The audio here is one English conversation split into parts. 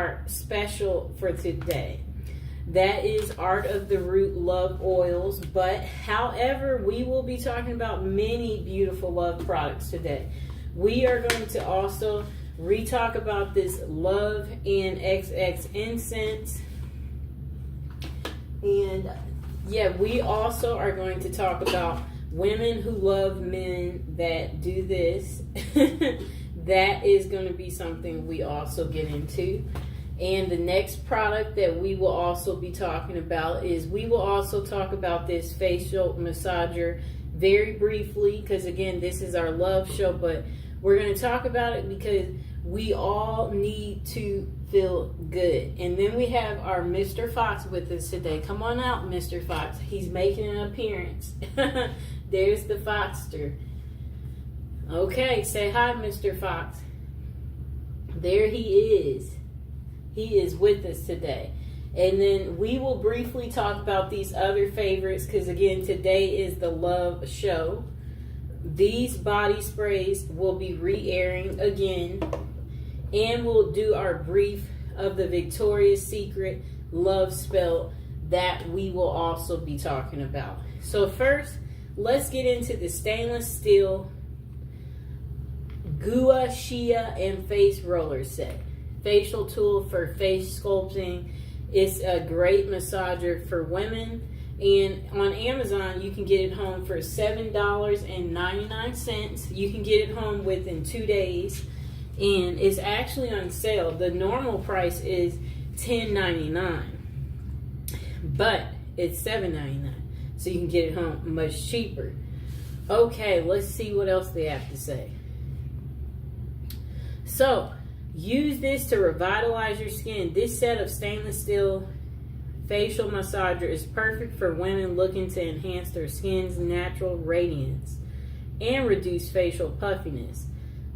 our special for today. That is Art of the Root Love Oils. But however, we will be talking about many beautiful love products today. We are going to also re-talk about this Love and XX incense. And yeah, we also are going to talk about women who love men that do this. That is going to be something we also get into. And the next product that we will also be talking about is we will also talk about this facial massager very briefly, because again, this is our love show, but we're going to talk about it because we all need to feel good. And then we have our Mr. Fox with us today. Come on out, Mr. Fox. He's making an appearance. There's the Foxter. Okay, say hi, Mr. Fox. There he is. He is with us today. And then we will briefly talk about these other favorites because, again, today is the love show. These body sprays will be re-airing again. And we'll do our brief of the Victoria's Secret love spell that we will also be talking about. So first, let's get into the stainless steel Gua Shia and face roller set. Facial tool for face sculpting. It's a great massager for women. And on Amazon, you can get it home for $7.99. You can get it home within 2 days. And it's actually on sale. The normal price is $10.99. But it's $7.99. So you can get it home much cheaper. Okay, let's see what else they have to say. So, use this to revitalize your skin. This set of stainless steel facial massager is perfect for women looking to enhance their skin's natural radiance and reduce facial puffiness.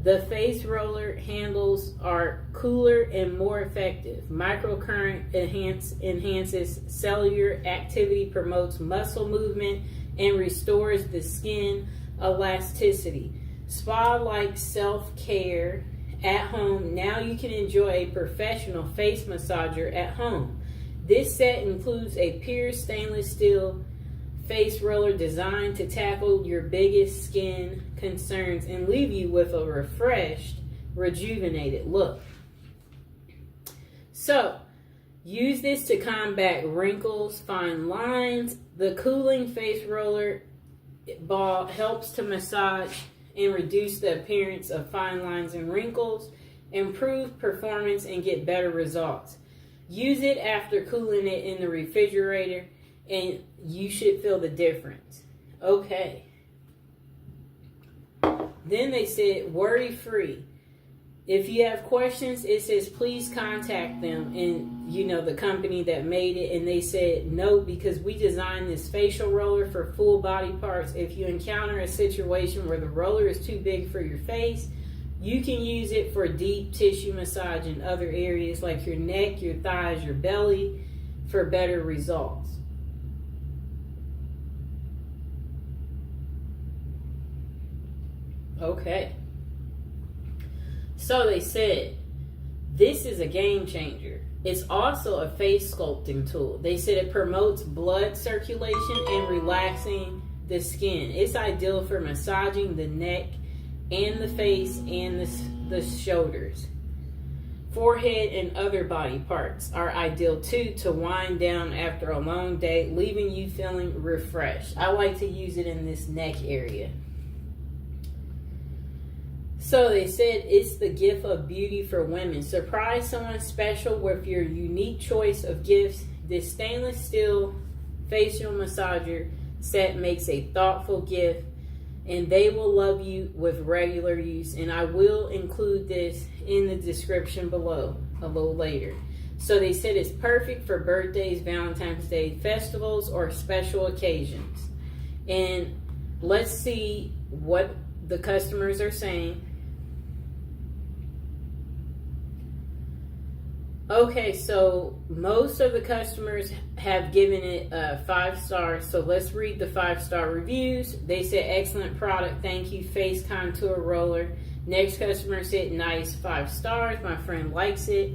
The face roller handles are cooler and more effective. Microcurrent enhances cellular activity, promotes muscle movement, and restores the skin elasticity. Spa-like self-care at home. Now you can enjoy a professional face massager at home. This set includes a pure stainless steel face roller designed to tackle your biggest skin concerns and leave you with a refreshed, rejuvenated look. So, use this to combat wrinkles, fine lines. The cooling face roller ball helps to massage and reduce the appearance of fine lines and wrinkles, improve performance, and get better results. Use it after cooling it in the refrigerator, and you should feel the difference. Okay. Then they said, worry-free. If you have questions, it says, please contact them and, the company that made it. And they said, no, because we designed this facial roller for full body parts. If you encounter a situation where the roller is too big for your face, you can use it for deep tissue massage in other areas like your neck, your thighs, your belly for better results. Okay. So they said, this is a game changer. It's also a face sculpting tool. They said it promotes blood circulation and relaxing the skin. It's ideal for massaging the neck and the face and the shoulders. Forehead and other body parts are ideal too to wind down after a long day, leaving you feeling refreshed. I like to use it in this neck area. So they said it's the gift of beauty for women. Surprise someone special with your unique choice of gifts. This stainless steel facial massager set makes a thoughtful gift, and they will love you with regular use. And I will include this in the description below a little later. So they said it's perfect for birthdays, Valentine's Day, festivals, or special occasions. And let's see what the customers are saying. Okay, so most of the customers have given it 5 stars. So let's read the 5-star reviews. They said, excellent product. Thank you. Face contour roller. Next customer said, nice, 5 stars. My friend likes it.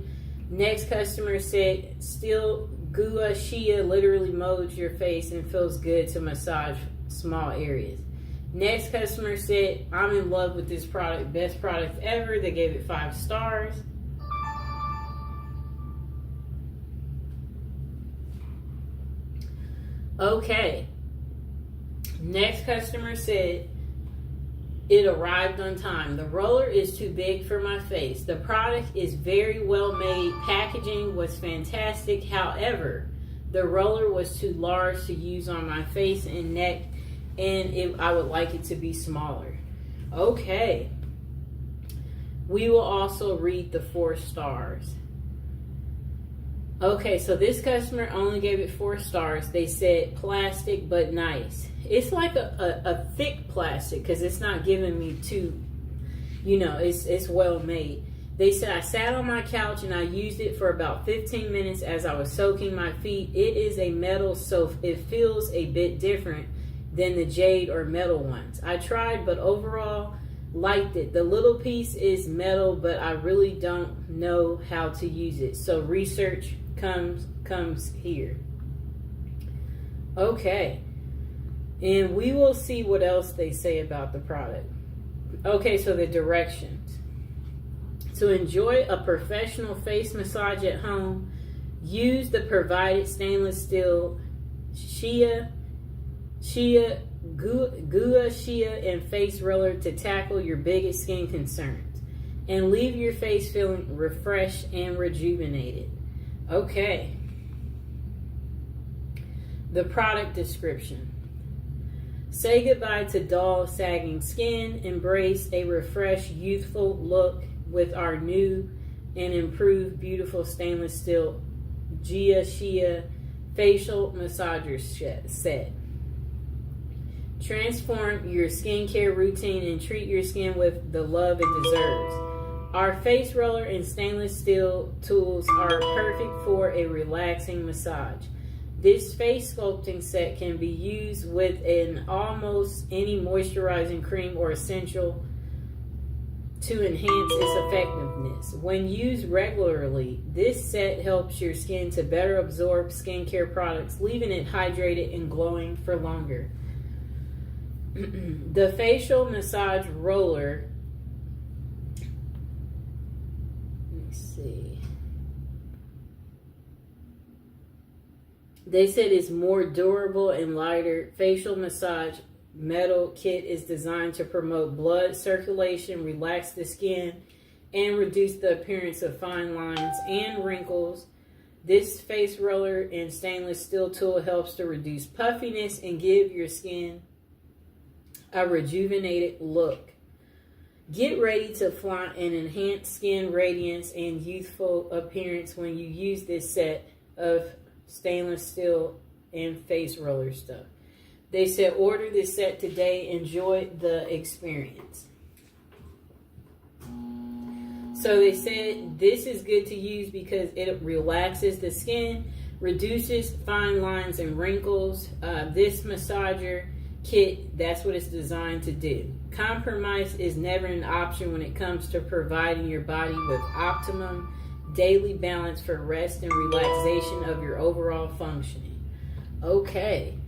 Next customer said, still Gua Shia literally molds your face and feels good to massage small areas. Next customer said, I'm in love with this product, best product ever. They gave it 5 stars. Okay. Next customer said, it arrived on time. The roller is too big for my face. The product is very well made. Packaging was fantastic. However, the roller was too large to use on my face and neck, and I would like it to be smaller. Okay. We will also read the 4 stars. Okay, so this customer only gave it 4 stars. They said plastic but nice. It's like a thick plastic because it's not giving me too, it's well made. They said, I sat on my couch and I used it for about 15 minutes as I was soaking my feet. It is a metal, so it feels a bit different than the jade or metal ones. I tried, but overall liked it. The little piece is metal, but I really don't know how to use it. So research comes here. Okay. And we will see what else they say about the product. Okay, so the directions. To enjoy a professional face massage at home, use the provided stainless steel Gua Shia and face roller to tackle your biggest skin concerns and leave your face feeling refreshed and rejuvenated. Okay. The product description. Say goodbye to dull, sagging skin. Embrace a refreshed, youthful look with our new and improved beautiful stainless steel Gua Shia facial massager set. Transform your skincare routine and treat your skin with the love it deserves. Our face roller and stainless steel tools are perfect for a relaxing massage. This face sculpting set can be used with almost any moisturizing cream or essential to enhance its effectiveness. When used regularly, this set helps your skin to better absorb skincare products, leaving it hydrated and glowing for longer. The facial massage roller, let me see. They said it's more durable and lighter. Facial massage metal kit is designed to promote blood circulation, relax the skin, and reduce the appearance of fine lines and wrinkles. This face roller and stainless steel tool helps to reduce puffiness and give your skin a rejuvenated look. Get ready to flaunt an enhanced skin radiance and youthful appearance when you use this set of stainless steel and face roller stuff. They said order this set today. Enjoy the experience. So they said this is good to use because it relaxes the skin, reduces fine lines and wrinkles. This massager kit, that's what it's designed to do. Compromise is never an option when it comes to providing your body with optimum daily balance for rest and relaxation of your overall functioning. Okay,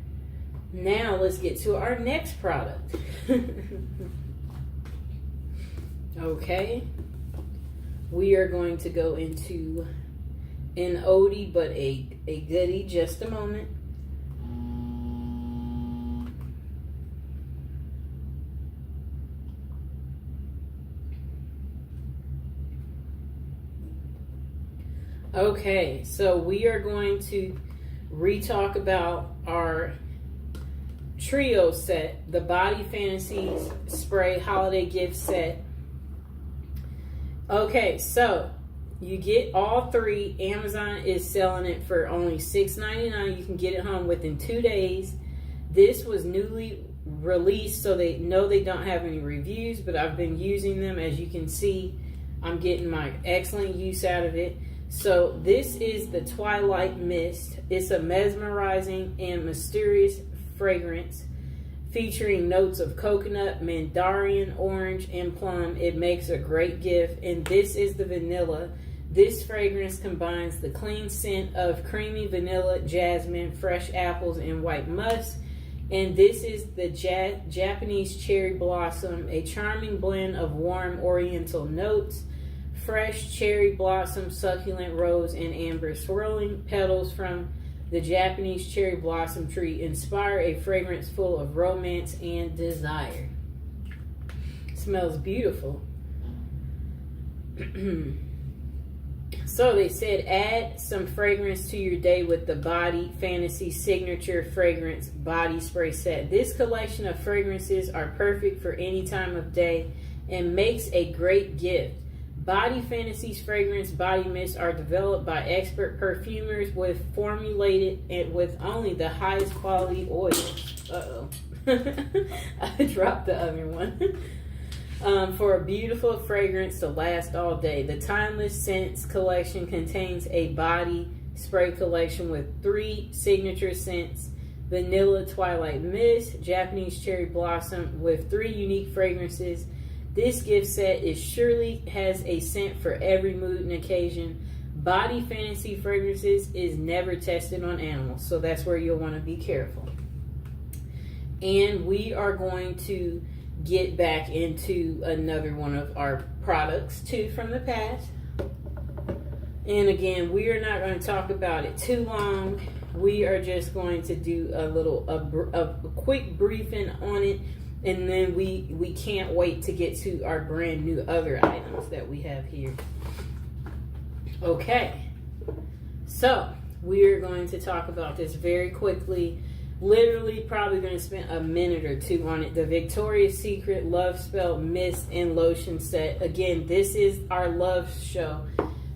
now let's get to our next product. Okay, we are going to go into an oldie but a goodie. Just a moment. Okay, so we are going to re-talk about our trio set, the Body Fantasies Spray Holiday Gift Set. Okay, so you get all 3. Amazon is selling it for only $6.99. You can get it home within 2 days. This was newly released, so they know they don't have any reviews, but I've been using them. As you can see, I'm getting my excellent use out of it. So this is the Twilight Mist. It's a mesmerizing and mysterious fragrance featuring notes of coconut, mandarin, orange, and plum. It makes a great gift. And this is the vanilla. This fragrance combines the clean scent of creamy vanilla, jasmine, fresh apples, and white musk. And this is the Japanese cherry blossom, a charming blend of warm oriental notes, fresh cherry blossom, succulent rose, and amber swirling petals from the Japanese cherry blossom tree inspire a fragrance full of romance and desire. Smells beautiful. So they said add some fragrance to your day with the Body Fantasy Signature Fragrance Body Spray Set. This collection of fragrances are perfect for any time of day and makes a great gift. Body Fantasy's fragrance body mists are developed by expert perfumers formulated with only the highest quality oils. I dropped the other one. For a beautiful fragrance to last all day. The Timeless Scents collection contains a body spray collection with 3 signature scents: Vanilla Twilight Mist, Japanese Cherry Blossom, with 3 unique fragrances. This gift set surely has a scent for every mood and occasion. Body Fantasy Fragrances is never tested on animals, so that's where you'll want to be careful. And we are going to get back into another one of our products too from the past. And again, we are not going to talk about it too long. We are just going to do a quick briefing on it, and then we can't wait to get to our brand new other items that we have here. Okay, so we're going to talk about this very quickly. Literally probably going to spend a minute or 2 on it. The Victoria's Secret Love Spell Mist and Lotion Set. Again, this is our love show.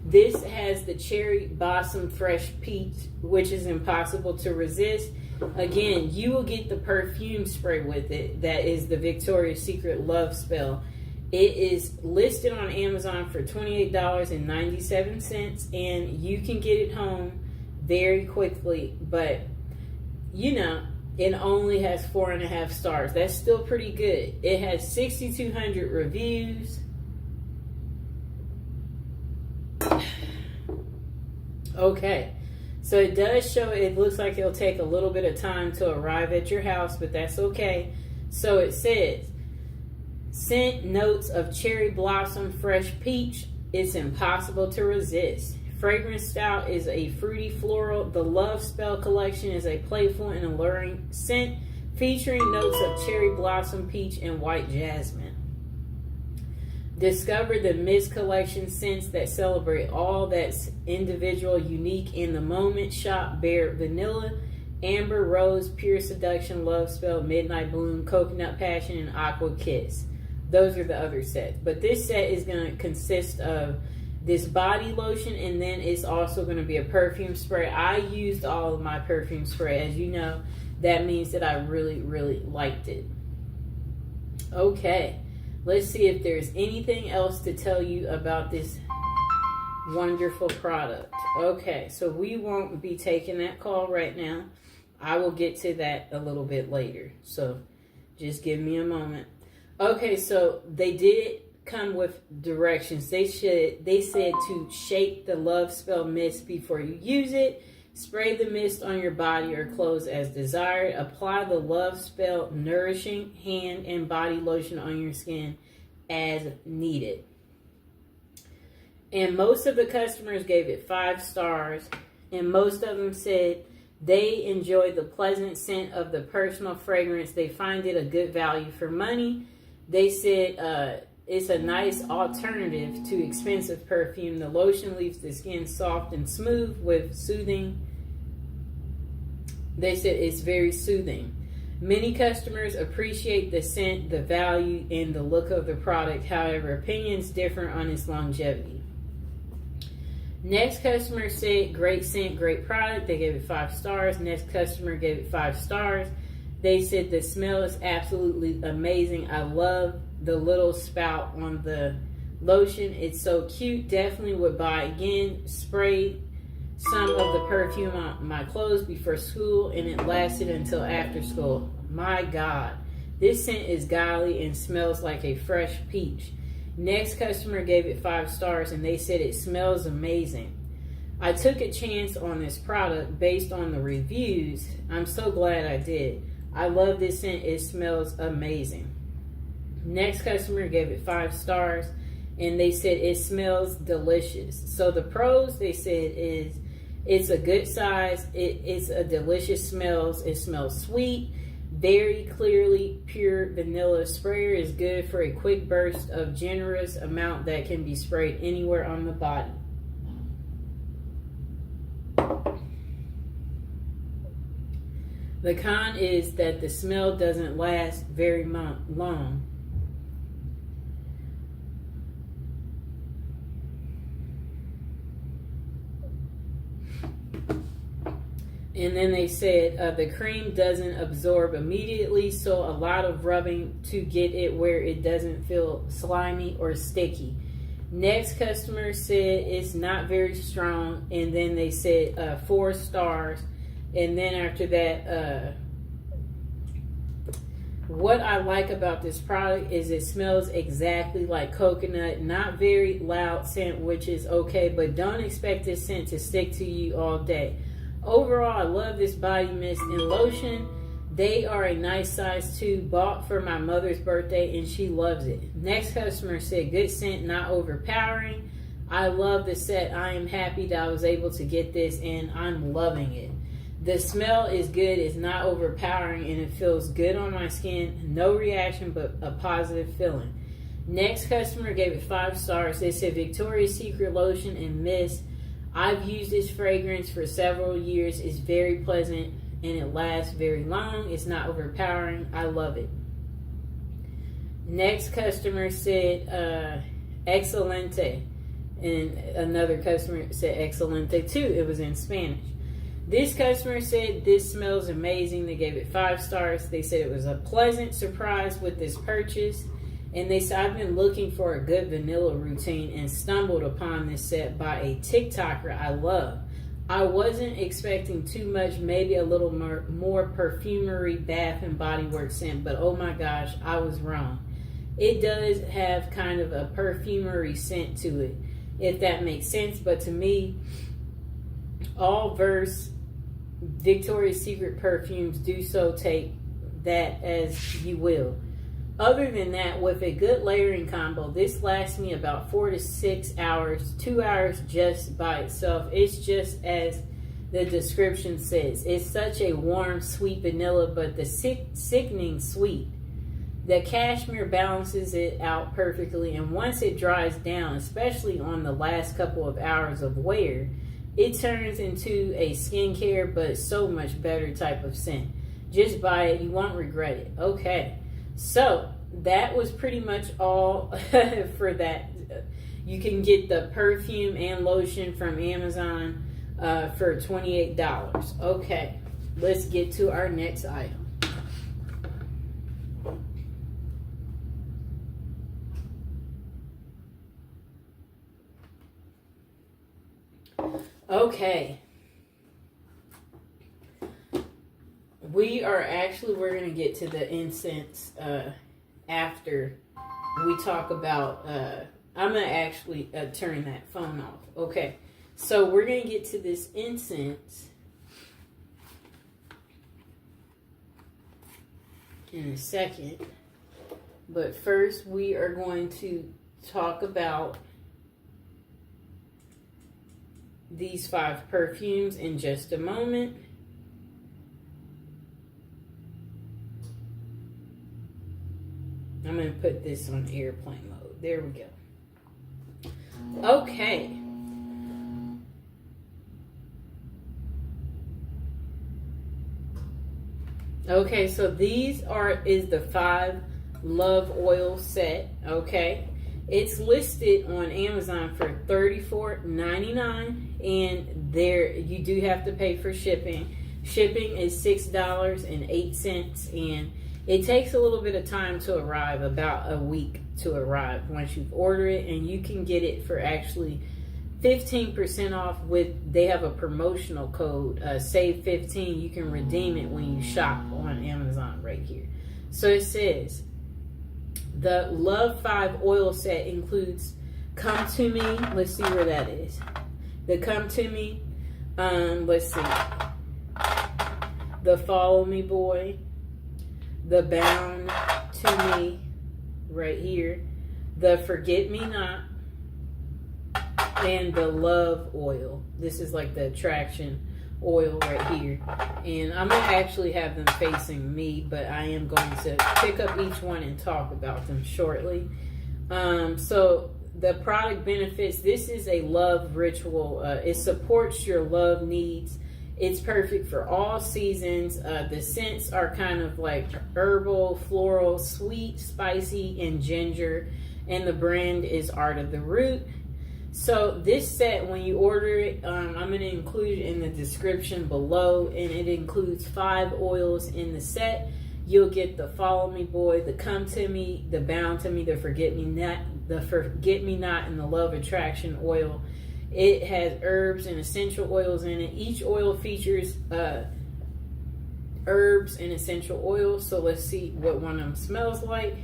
This has the Cherry Blossom Fresh Peach, which is impossible to resist. Again, you will get the perfume spray with it. That is the Victoria's Secret Love Spell. It is listed on Amazon for $28.97, and you can get it home very quickly. But you know, it only has 4.5 stars. That's still pretty good. It has 6,200 reviews. Okay, so it does show, it looks like it'll take a little bit of time to arrive at your house, but that's okay. So it says, scent notes of cherry blossom, fresh peach. It's impossible to resist. Fragrance style is a fruity floral. The Love Spell collection is a playful and alluring scent featuring notes of cherry blossom, peach, and white jasmine. Discover the Mist collection scents that celebrate all that's individual, unique in the moment. Shop Bare Vanilla, Amber, Rose, Pure Seduction, Love Spell, Midnight Bloom, Coconut Passion, and Aqua Kiss. Those are the other sets. But this set is going to consist of this body lotion, and then it's also going to be a perfume spray. I used all of my perfume spray. As you know, that means that I really, really liked it. Okay, let's see if there's anything else to tell you about this wonderful product. Okay, so we won't be taking that call right now. I will get to that a little bit later. So just give me a moment. Okay, so they did come with directions. They said to shake the Love Spell mist before you use it. Spray the mist on your body or clothes as desired. Apply the Love Spell nourishing hand and body lotion on your skin as needed. And most of the customers gave it 5 stars, and most of them said they enjoy the pleasant scent of the personal fragrance. They find it a good value for money. They said it's a nice alternative to expensive perfume. The lotion leaves the skin soft and smooth with soothing. They said it's very soothing. Many customers appreciate the scent, the value, and the look of the product. However, opinions differ on its longevity. Next customer said, great scent, great product. They gave it 5 stars. Next customer gave it 5 stars. They said the smell is absolutely amazing. I love the little spout on the lotion. It's so cute. Definitely would buy again. Sprayed some of the perfume on my clothes before school, and it lasted until after school. My God, this scent is godly and smells like a fresh peach. Next customer gave it 5 stars and they said it smells amazing. I took a chance on this product based on the reviews. I'm so glad I did. I love this scent. It smells amazing. Next customer gave it 5 stars and they said it smells delicious. So the pros, they said, is it's a good size. It's a delicious smells. It smells sweet, very clearly pure vanilla. Sprayer is good for a quick burst of generous amount that can be sprayed anywhere on the body. The con is that the smell doesn't last very long. And then they said the cream doesn't absorb immediately, so a lot of rubbing to get it where it doesn't feel slimy or sticky. Next customer said it's not very strong, and then they said 4 stars. And then after that, what I like about this product is it smells exactly like coconut. Not very loud scent, which is okay, but don't expect this scent to stick to you all day. Overall, I love this body mist and lotion. They are a nice size too. Bought for my mother's birthday and she loves it. Next customer said good scent, not overpowering. I love the set. I am happy that I was able to get this and I'm loving it. The smell is good. It's not overpowering and it feels good on my skin. No reaction, but a positive feeling. Next customer gave it 5 stars. They said Victoria's Secret lotion and mist. I've used this fragrance for several years. It's very pleasant and it lasts very long. It's not overpowering. I love it. Next customer said excelente. And another customer said excelente too. It was in Spanish. This customer said this smells amazing. They gave it 5 stars. They said it was a pleasant surprise with this purchase. And they said, I've been looking for a good vanilla routine and stumbled upon this set by a TikToker I love. I wasn't expecting too much, maybe a little more perfumery, Bath and Body Works scent, but oh my gosh, I was wrong. It does have kind of a perfumery scent to it, if that makes sense. But to me, all Verse Victoria's Secret perfumes do so, take that as you will. Other than that, with a good layering combo, this lasts me about 4 to 6 hours, 2 hours just by itself. It's just as the description says. It's such a warm, sweet vanilla, but the sickening sweet. The cashmere balances it out perfectly, and once it dries down, especially on the last couple of hours of wear, it turns into a skincare, but so much better type of scent. Just buy it. You won't regret it. Okay. So that was pretty much all for that. You can get the perfume and lotion from Amazon for $28. Okay, let's get to our next item. Okay. We're going to get to the incense after we talk about, I'm going to actually turn that phone off. Okay, so we're going to get to this incense in a second. But first, we are going to talk about these 5 perfumes in just a moment. I'm going to put this on airplane mode. There we go. Okay. Okay, so these is the 5 Love Oil set. Okay. It's listed on Amazon for $34.99, and there you do have to pay for shipping. Shipping is $6.08, and it takes a little bit of time to arrive, about a week to arrive once you've ordered it, and you can get it for actually 15% off they have a promotional code, save 15. You can redeem it when you shop on Amazon right here. So it says, The Love 5 oil set includes Come To Me. Let's see where that is. The Come To Me. Let's see. The Follow Me Boy. The Bound To Me. Right here. The Forget Me Not. And the Love oil. This is like the attraction oil right here. And I'm going to actually have them facing me, but I am going to pick up each one and talk about them shortly. So the product benefits, this is a love ritual. It supports your love needs. It's perfect for all seasons. The scents are kind of like herbal, floral, sweet, spicy, and ginger. And the brand is Art of the Root. So this set, when you order it, I'm going to include it in the description below, and it includes 5 oils in the set. You'll get the Follow Me Boy, the Come To Me, the Bound To Me, the Forget Me Not, and the Love Attraction oil. It has herbs and essential oils in it. Each oil features herbs and essential oils. So let's see what one of them smells like.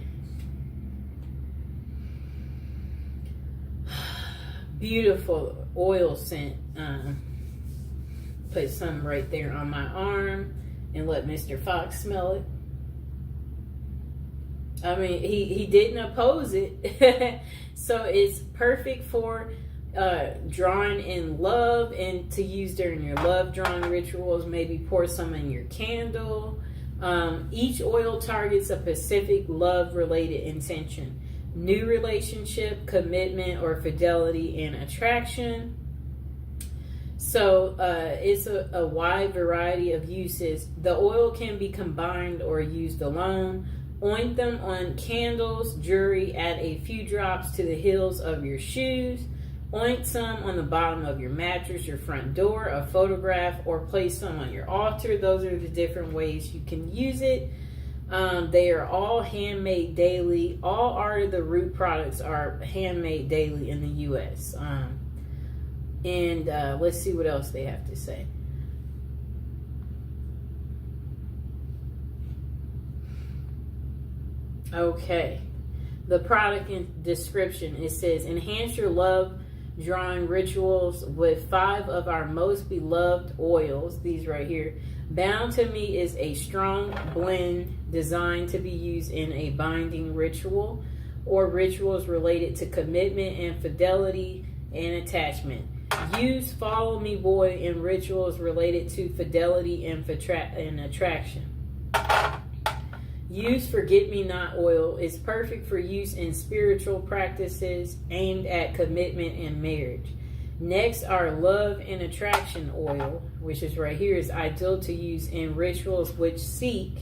Beautiful oil scent. Put some right there on my arm and let Mr. Fox smell it. I mean, he didn't oppose it. So it's perfect for drawing in love and to use during your love drawing rituals. Maybe pour some in your candle. Each oil targets a specific love related intention. New relationship, commitment, or fidelity and attraction. So it's a wide variety of uses. The oil can be combined or used alone. Oint them on candles, jewelry, add a few drops to the heels of your shoes. Oint some on the bottom of your mattress, your front door, a photograph, or place some on your altar. Those are the different ways you can use it. They are all handmade daily. All Art of the Root products are handmade daily in the U.S. And let's see what else they have to say. Okay. The product description, it says, enhance your love drawing rituals with 5 of our most beloved oils. These right here. Bound To Me is a strong blend designed to be used in a binding ritual or rituals related to commitment and fidelity and attachment. Use Follow Me Boy in rituals related to fidelity and attraction. Use Forget Me Not oil. Is perfect for use in spiritual practices aimed at commitment and marriage. Next, our Love and Attraction oil, which is right here, is ideal to use in rituals which seek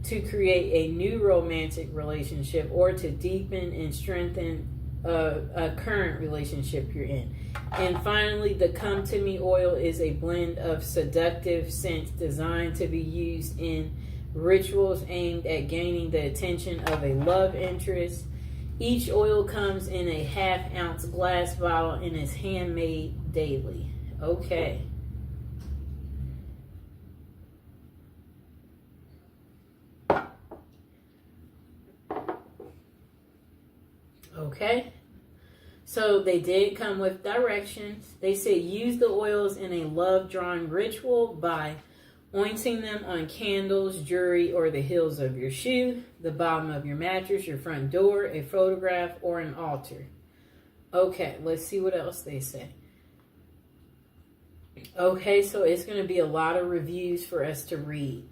to create a new romantic relationship or to deepen and strengthen a current relationship you're in. And finally, the Come To Me oil is a blend of seductive scents designed to be used in rituals aimed at gaining the attention of a love interest. Each oil comes in a 1/2 ounce glass bottle and is handmade daily. Okay. Okay. So they did come with directions. They said use the oils in a love drawing ritual by ointing them on candles, jewelry, or the heels of your shoe, the bottom of your mattress, your front door, a photograph, or an altar. Okay, let's see what else they say. Okay, so it's going to be a lot of reviews for us to read.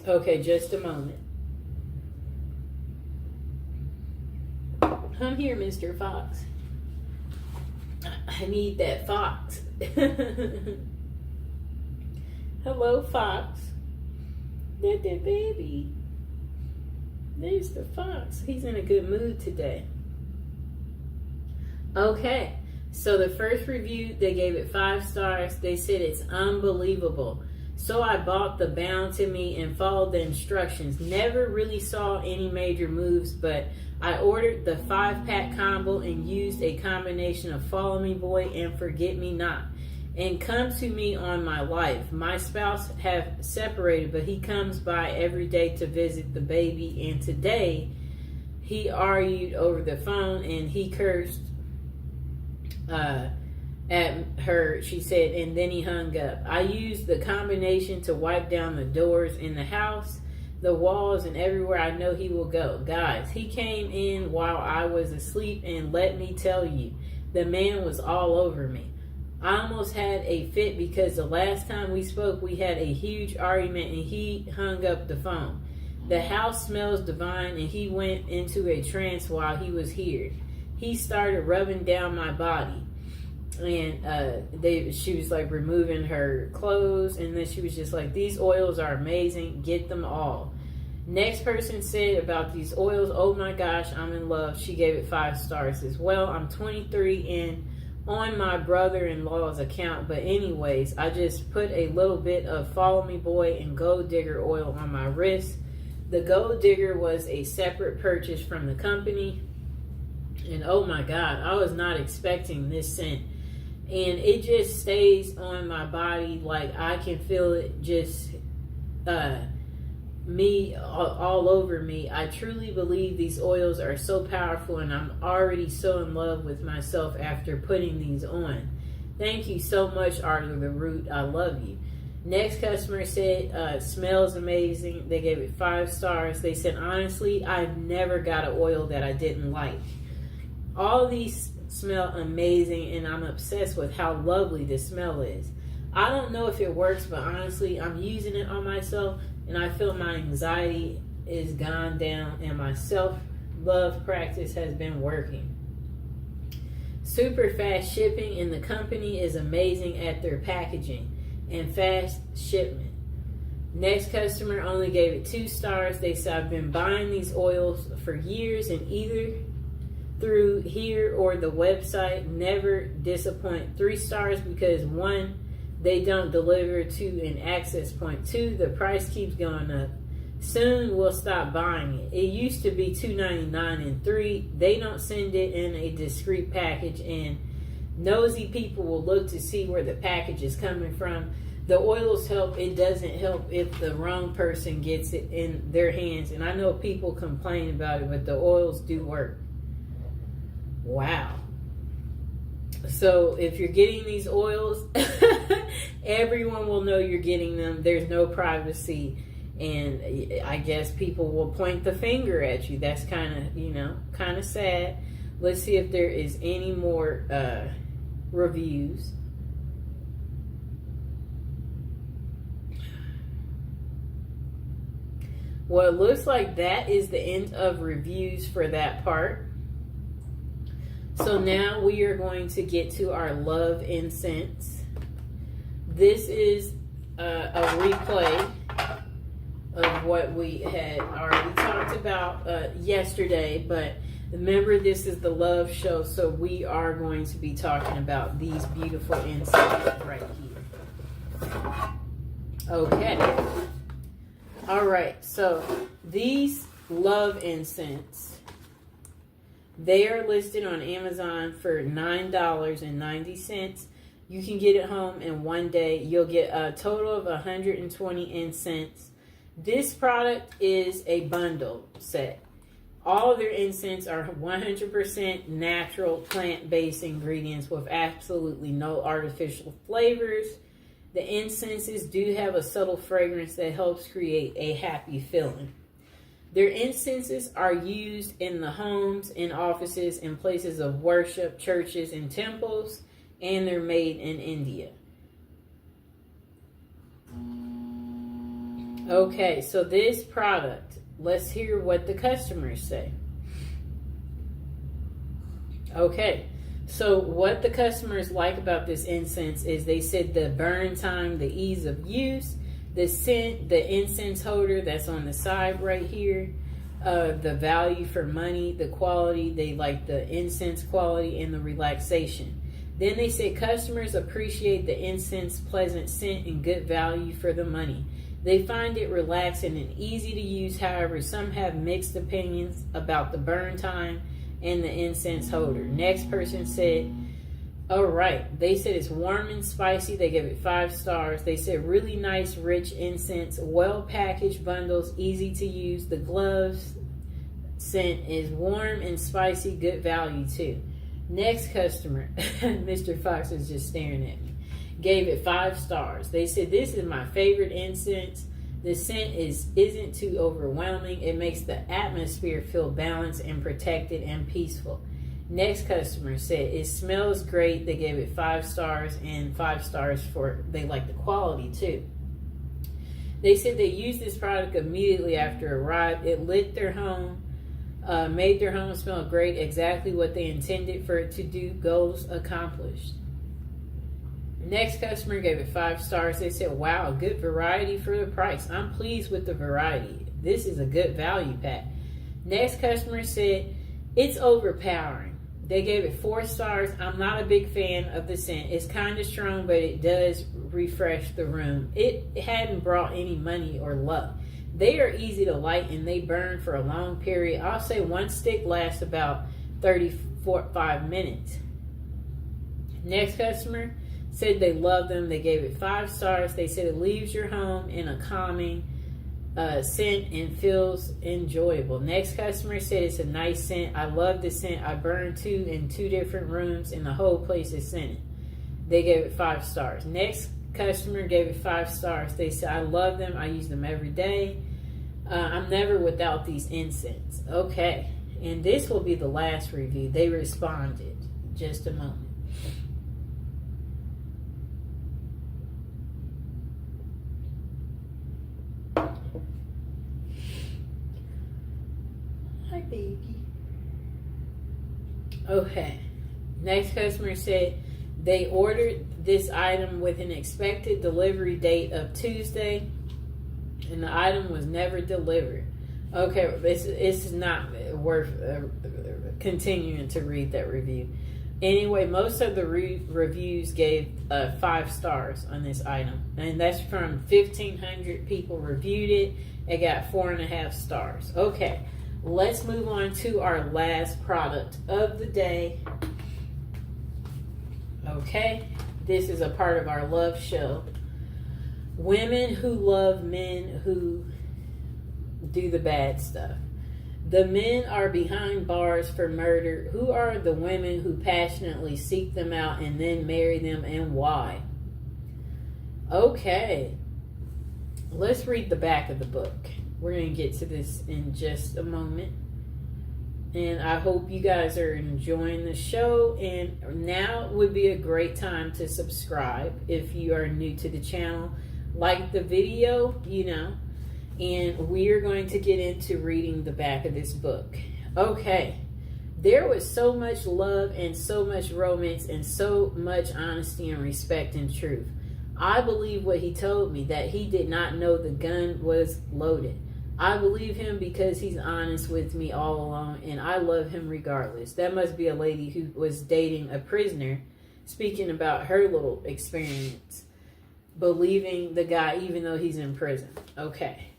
Okay, just a moment. Come here, Mr. Fox. I need that fox. Hello, Fox. That baby. There's the fox. He's in a good mood today. Okay, so the first review, they gave it 5 stars. They said it's unbelievable. So I bought the Bound To Me and followed the instructions. Never really saw any major moves, but I ordered the 5-pack combo and used a combination of Follow Me Boy and Forget Me Not. and come to me on my life. My spouse have separated, but he comes by every day to visit the baby, and today he argued over the phone and he cursed at her, she said, and then he hung up. I used the combination to wipe down the doors in the house, the walls, and everywhere I know he will go. Guys, he came in while I was asleep, and let me tell you, the man was all over me. I almost had a fit because the last time we spoke, we had a huge argument and he hung up the phone. The house smells divine, and he went into a trance while he was here. He started rubbing down my body, and she was like removing her clothes, and then she was just like, these oils are amazing, get them all. Next person said about these oils, oh my gosh, I'm in love. She gave it 5 stars as well. I'm 23 and on my brother-in-law's account, but anyways, I just put a little bit of Follow Me Boy and Gold Digger oil on my wrist. The Gold Digger was a separate purchase from the company, and oh my god, I was not expecting this scent, and it just stays on my body. Like, I can feel it just me all over me. I truly believe these oils are so powerful, and I'm already so in love with myself after putting these on. Thank you so much, Art of the Root. I love you. Next customer said, smells amazing. They gave it 5 stars. They said, honestly, I've never got an oil that I didn't like. All these smell amazing, and I'm obsessed with how lovely this smell is. I don't know if it works, but honestly, I'm using it on myself, and I feel my anxiety is gone down, and my self-love practice has been working. Super fast shipping, and the company is amazing at their packaging and fast shipment. Next customer only gave it 2 stars. They said, I've been buying these oils for years, and either through here or the website, never disappoint. 3 stars because 1, they don't deliver to an access point. 2, the price keeps going up. Soon we'll stop buying it. It used to be $2.99, and 3, they don't send it in a discreet package, and nosy people will look to see where the package is coming from. The oils help. It doesn't help if the wrong person gets it in their hands. And I know people complain about it, but the oils do work. Wow. So if you're getting these oils, everyone will know you're getting them. There's no privacy. And I guess people will point the finger at you. That's kind of sad. Let's see if there is any more reviews. Well, it looks like that is the end of reviews for that part. So now we are going to get to our love incense. This is a replay of what we had already talked about yesterday, but remember, this is the love show, so we are going to be talking about these beautiful incenses right here. Okay. All right, so these love incense, they are listed on Amazon for $9.90. You can get it home in one day. You'll get a total of 120 incense. This product is a bundle set. All of their incense are 100% natural plant-based ingredients with absolutely no artificial flavors. The incenses do have a subtle fragrance that helps create a happy feeling. Their incenses are used in the homes, in offices, in places of worship, churches, and temples, and they're made in India. Okay, so this product, let's hear what the customers say. Okay, so what the customers like about this incense is they said the burn time, the ease of use, the scent, the incense holder that's on the side right here, the value for money, the quality, they like the incense quality, and the relaxation. Then they say customers appreciate the incense pleasant scent and good value for the money. They find it relaxing and easy to use. However, some have mixed opinions about the burn time and the incense holder. Next person said, All right. They said it's warm and spicy. They gave it 5 stars. They said really nice, rich incense, well packaged bundles, easy to use. The gloves scent is warm and spicy, good value too. Next customer, Mr. Fox is just staring at me, gave it 5 stars. They said this is my favorite incense. The scent isn't too overwhelming. It makes the atmosphere feel balanced and protected and peaceful. Next customer said it smells great. They gave it 5 stars and 5 stars for they like the quality too. They said they used this product immediately after it arrived. It lit their home, made their home smell great, exactly what they intended for it to do. Goals accomplished. Next customer gave it 5 stars. They said, wow, good variety for the price. I'm pleased with the variety. This is a good value pack. Next customer said, it's overpowering. They gave it 4 stars. I'm not a big fan of the scent. It's kind of strong, but it does refresh the room. It hadn't brought any money or luck. They are easy to light and they burn for a long period. I'll say 1 stick lasts about 35 minutes. Next customer said they love them. They gave it 5 stars. They said it leaves your home in a calming scent and feels enjoyable. Next customer said it's a nice scent. I love the scent. I burned 2 in 2 different rooms and the whole place is scented. They gave it 5 stars. Next customer gave it 5 stars. They said I love them. I use them every day. I'm never without these incense. Okay, and this will be the last review. They responded. Just a moment. Hi, baby. Okay. Next customer said they ordered this item with an expected delivery date of Tuesday, and the item was never delivered. Okay, it's not worth continuing to read that review. Anyway, most of the reviews gave 5 stars on this item, and that's from 1,500 people reviewed it. It got 4.5 stars. Okay. Let's move on to our last product of the day. Okay, this is a part of our love show. Women who love men who do the bad stuff. The men are behind bars for murder. Who are the women who passionately seek them out and then marry them, and why? Okay, let's read the back of the book. We're going to get to this in just a moment. And I hope you guys are enjoying the show. And now would be a great time to subscribe if you are new to the channel. Like the video, And we are going to get into reading the back of this book. Okay. There was so much love and so much romance and so much honesty and respect and truth. I believe what he told me, that he did not know the gun was loaded. I believe him because he's honest with me all along, and I love him regardless. That must be a lady who was dating a prisoner, speaking about her little experience, believing the guy even though he's in prison. Okay.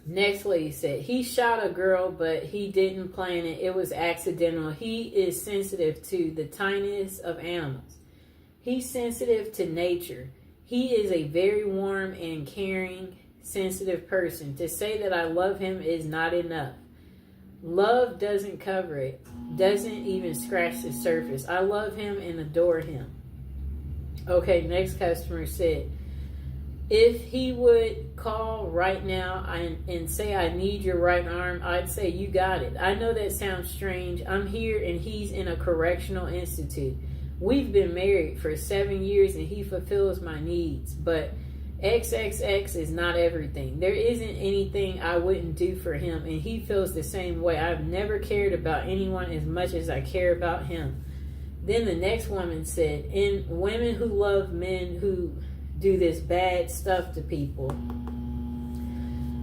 Next lady said, he shot a girl, but he didn't plan it. It was accidental. He is sensitive to the tiniest of animals. He's sensitive to nature. He is a very warm and caring, sensitive person. To say that I love him is not enough. Love doesn't cover it, doesn't even scratch the surface. I love him and adore him. Okay, next customer said, if he would call right now and say I need your right arm, I'd say you got it. I know that sounds strange. I'm here and he's in a correctional institute. We've been married for 7 years and he fulfills my needs, but XXX is not everything. There isn't anything I wouldn't do for him, and he feels the same way. I've never cared about anyone as much as I care about him. Then the next woman said, in women who love men who do this bad stuff to people,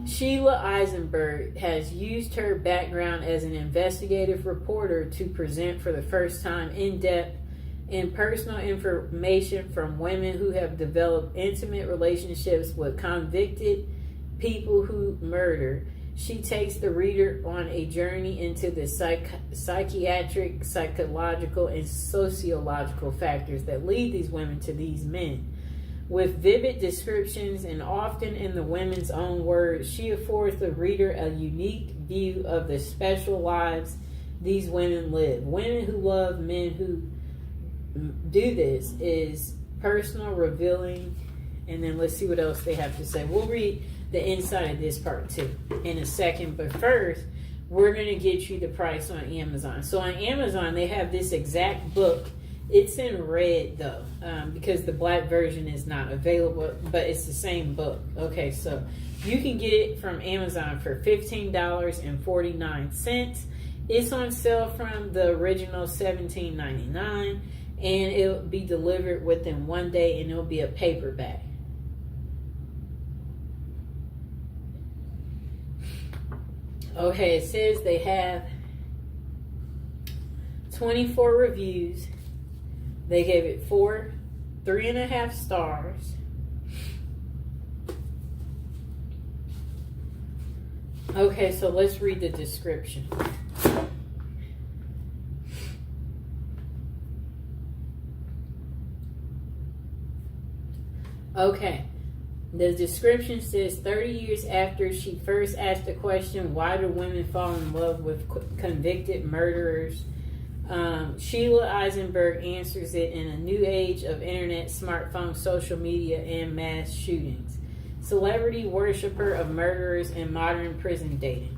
Sheila Eisenberg has used her background as an investigative reporter to present for the first time in-depth and personal information from women who have developed intimate relationships with convicted people who murder. She takes the reader on a journey into the psychiatric, psychological, and sociological factors that lead these women to these men. With vivid descriptions and often in the women's own words, she affords the reader a unique view of the special lives these women live. Women Who Love Men Who Do This is personal, revealing, and then let's see what else they have to say. We'll read the inside of this part too in a second, but first we're going to get you the price on Amazon. So on Amazon they have this exact book. It's in red though, because the black version is not available, but it's the same book. Okay, so you can get it from Amazon for $15.49. It's on sale from the original $17.99, and it'll be delivered within 1 day, and it'll be a paperback. Okay, it says they have 24 reviews. They gave it 3.5 stars. Okay, so let's read the description. Okay, the description says 30 years after she first asked the question, why do women fall in love with convicted murderers? Sheila Eisenberg answers it in a new age of internet, smartphone, social media, and mass shootings. Celebrity worshiper of murderers and modern prison dating.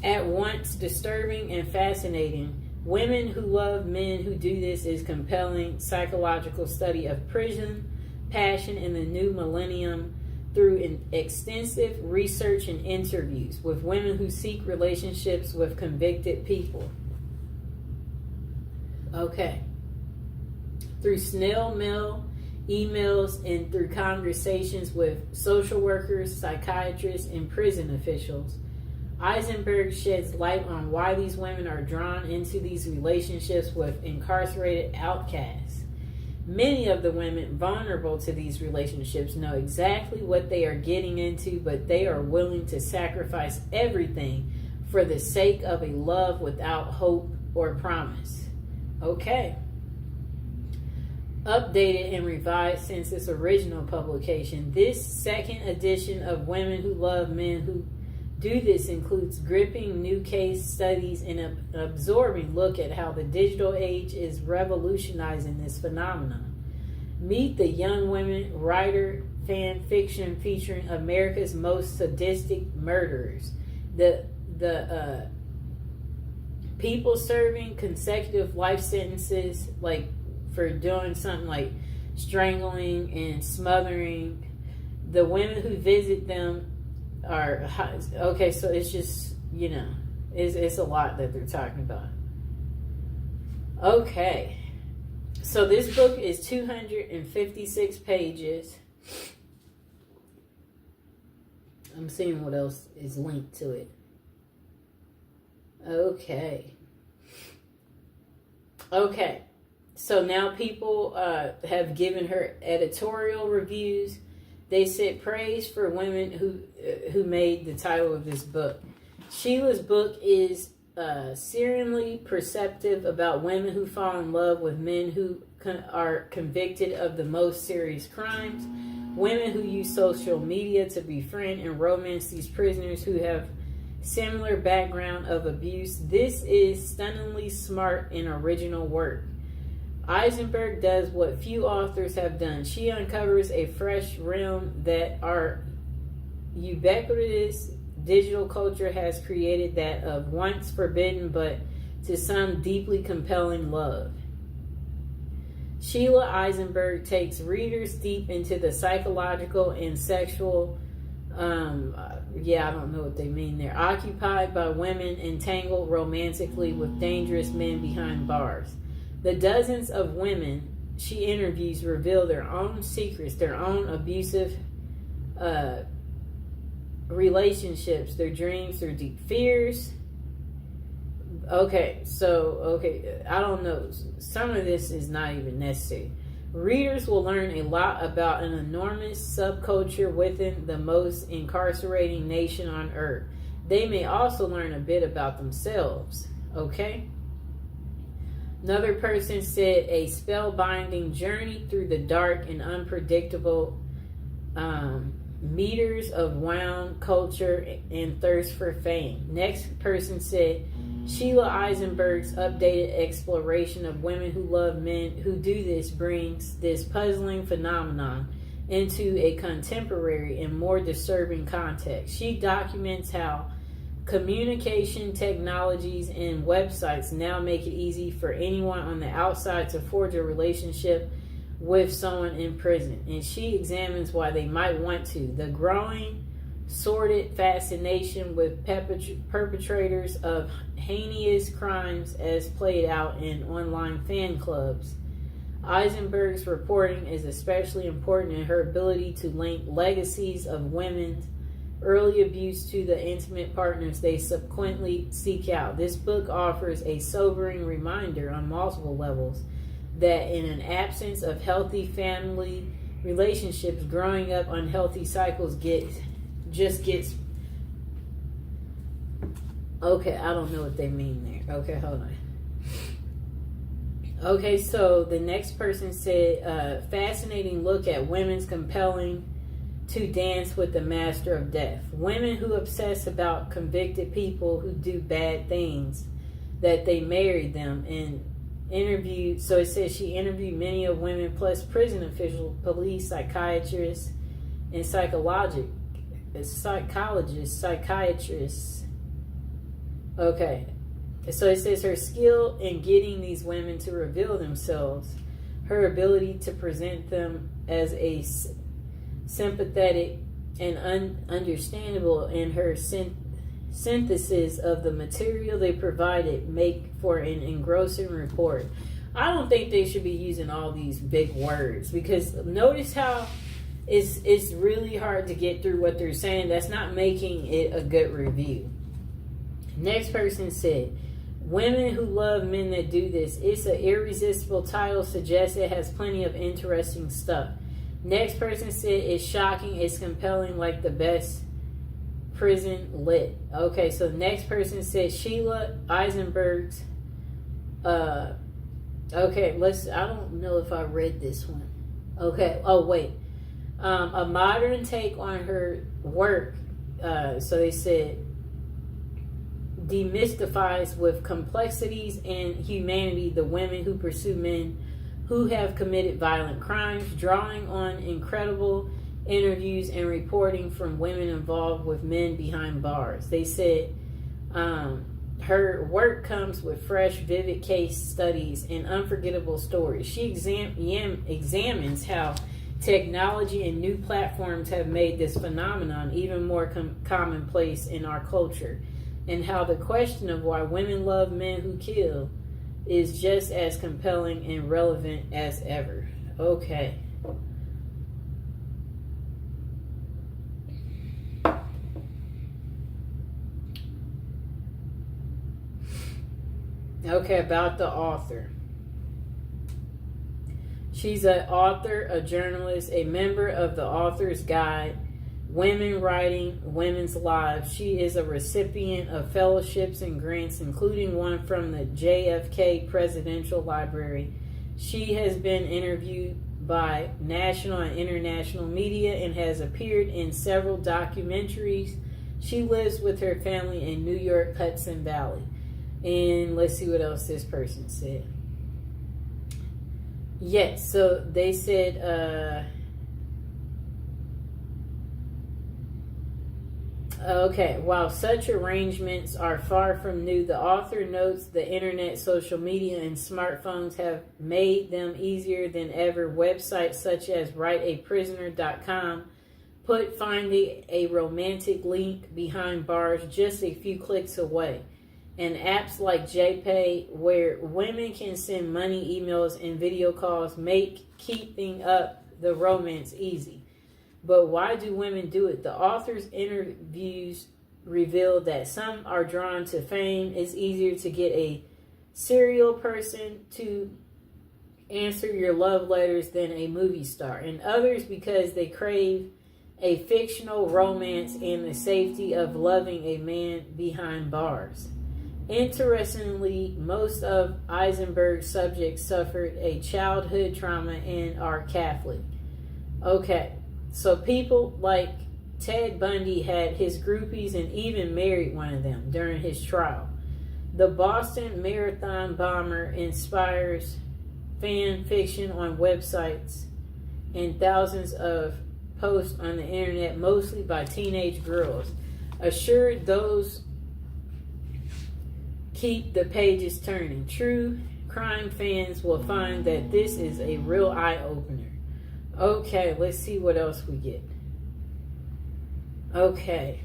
At once disturbing and fascinating, Women Who Love Men Who Do This is compelling psychological study of prison, passion in the new millennium through extensive research and interviews with women who seek relationships with convicted people. Okay. Through snail mail, emails, and through conversations with social workers, psychiatrists, and prison officials, Eisenberg sheds light on why these women are drawn into these relationships with incarcerated outcasts. Many of the women vulnerable to these relationships know exactly what they are getting into, but they are willing to sacrifice everything for the sake of a love without hope or promise. Okay. Updated and revised since its original publication, this second edition of Women Who Love Men Who Do This includes gripping new case studies and an absorbing look at how the digital age is revolutionizing this phenomenon. Meet the Young Women writer fan fiction featuring America's most sadistic murderers. The people serving consecutive life sentences, like for doing something like strangling and smothering. The women who visit them are okay. So it's just, it's a lot that they're talking about. Okay, so this book is 256 pages. I'm seeing what else is linked to it. Okay, so now people have given her editorial reviews. They said praise for women who made the title of this book. Sheila's book is searingly perceptive about women who fall in love with men who are convicted of the most serious crimes. Women who use social media to befriend and romance these prisoners who have similar background of abuse. This is stunningly smart and original work. Eisenberg does what few authors have done. She uncovers a fresh realm that our ubiquitous digital culture has created, that of once forbidden but to some deeply compelling love. Sheila Eisenberg takes readers deep into the psychological and sexual I don't know what they mean there. Occupied by women entangled romantically with dangerous men behind bars. The dozens of women she interviews reveal their own secrets, their own abusive relationships, their dreams, their deep fears. Okay, I don't know. Some of this is not even necessary. Readers will learn a lot about an enormous subculture within the most incarcerating nation on earth. they may also learn a bit about themselves. Okay? Another person said a spellbinding journey through the dark and unpredictable meters of wound culture and thirst for fame. Next person said Sheila Eisenberg's updated exploration of women who love men who do this brings this puzzling phenomenon into a contemporary and more disturbing context. She documents how communication technologies and websites now make it easy for anyone on the outside to forge a relationship with someone in prison, and she examines why they might want to. The growing, sordid fascination with perpetrators of heinous crimes as played out in online fan clubs. Eisenberg's reporting is especially important in her ability to link legacies of women's early abuse to the intimate partners they subsequently seek out. This book offers a sobering reminder on multiple levels that in an absence of healthy family relationships, growing up unhealthy cycles gets okay, I don't know what they mean there. Okay, hold on. Okay, so the next person said, fascinating look at women's compelling to dance with the master of death. Women who obsess about convicted people who do bad things, that they married them, and interviewed. So it says she interviewed many of women plus prison officials, police, psychiatrists, and psychologists. Okay. So it says her skill in getting these women to reveal themselves, her ability to present them as a sympathetic and understandable, and her synthesis of the material they provided make for an engrossing report. I don't think they should be using all these big words, because notice how it's really hard to get through what they're saying. That's not making it a good review. Next person said, women who love men that do this. It's an irresistible title, suggests it has plenty of interesting stuff. Next person said, it's shocking, it's compelling, like the best prison lit. Okay, so next person said Sheila Eisenberg's okay, I don't know if I read this one. Okay, oh wait. A modern take on her work, so they said, demystifies with complexities and humanity the women who pursue men who have committed violent crimes, drawing on incredible interviews and reporting from women involved with men behind bars. They said her work comes with fresh, vivid case studies and unforgettable stories. She examines how technology and new platforms have made this phenomenon even more commonplace in our culture, and how the question of why women love men who kill is just as compelling and relevant as ever. Okay. Okay, about the author. She's an author, a journalist, a member of the Author's Guide, Women Writing Women's Lives. She is a recipient of fellowships and grants, including one from the JFK Presidential Library. She has been interviewed by national and international media and has appeared in several documentaries. She lives with her family in New York, Hudson Valley. And let's see what else this person said. Yes, so they said, okay, while such arrangements are far from new, the author notes the internet, social media, and smartphones have made them easier than ever. Websites such as writeaprisoner.com put finding a romantic link behind bars just a few clicks away. And apps like JPay, where women can send money, emails, and video calls, make keeping up the romance easy. But why do women do it? The author's interviews reveal that some are drawn to fame. It's easier to get a serial person to answer your love letters than a movie star. And others because they crave a fictional romance and the safety of loving a man behind bars. Interestingly, most of Eisenberg's subjects suffered a childhood trauma and are Catholic. Okay, so people like Ted Bundy had his groupies and even married one of them during his trial. The Boston Marathon bomber inspires fan fiction on websites and thousands of posts on the internet, mostly by teenage girls. Assured those keep the pages turning. True crime fans will find that this is a real eye-opener. Okay, let's see what else we get. Okay.